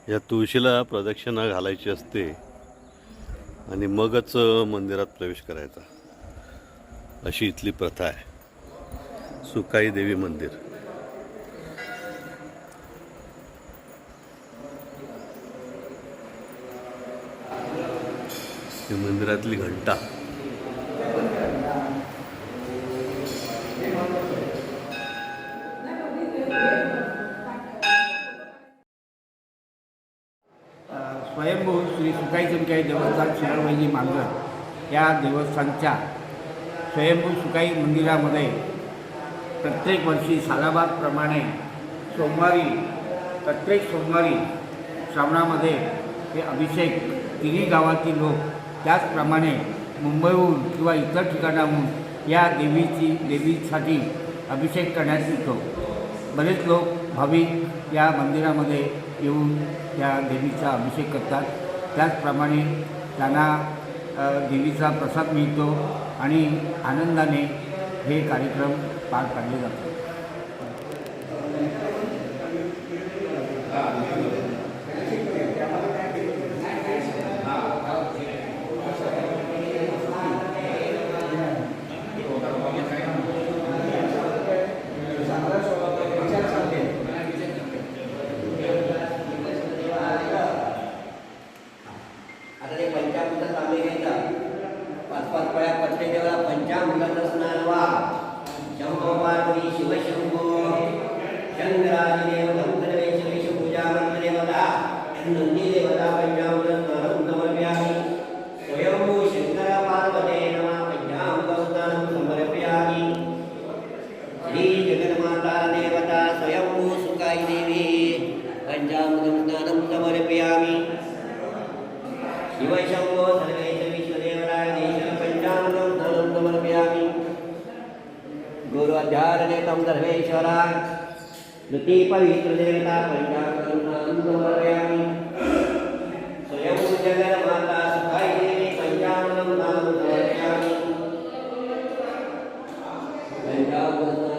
या तुळशीला प्रदक्षिणा घालायची असते आणि मगच मंदिरात प्रवेश करायचा, अशी इथली प्रथा आहे। सुकाई देवी मंदिर, ही मंदिरातली घंटा। स्वयंभू श्री सुकाई चंद्रकाई देवस्थान शिरवळी मांजर या देवस्थानच्या स्वयंभू सुकाई मंदिरामध्ये प्रत्येक वर्षी सालाबादप्रमाणे प्रत्येक सोमवारी श्रावणामध्ये हे अभिषेक तिन्ही गावातील लोक, त्याचप्रमाणे मुंबईहून किंवा इतर ठिकाणाहून या देवीसाठी अभिषेक करण्यात येतो। बरेच लोक भाविक या मंदिरामध्ये येऊन या देवीचा अभिषेक करतात। त्याचप्रमाणे त्यांना देवीचा प्रसाद मिळतो आणि आनंदाने हे कार्यक्रम पार पाडले जातात। आता ते पंचामृत तांबे घ्यायचं, 5-5 पळ्या प्रत्येकाला पंचामृताचं स्नान व्हा। शंभो पार्वती शिवशंभो शंकरादिदेव धनवेश पूजा मंत्रदेवता नंदी देवता पंचामृत स्नानं समर्पयामि। स्वयंभू शंकर पार्वते नमः पंचामृत स्नानं समर्पयामि। श्री जगन्माता देवता स्वयंभू सुकाई देवी पंचामृत स्नानं समर्पयामि। शिवशंभो सर्वेश विश्वदेवराय देश पंचामृतं स्नानं समर्पयामि। गुरु अध्यारणे तं सर्वेश्वरा ऋति पवित्र देवता पंचामृतं स्नानं समर्पयामि। स्वयं जगन्माता सुखाई देवी पंचामृतं स्नानं समर्पयामि। पंचामृत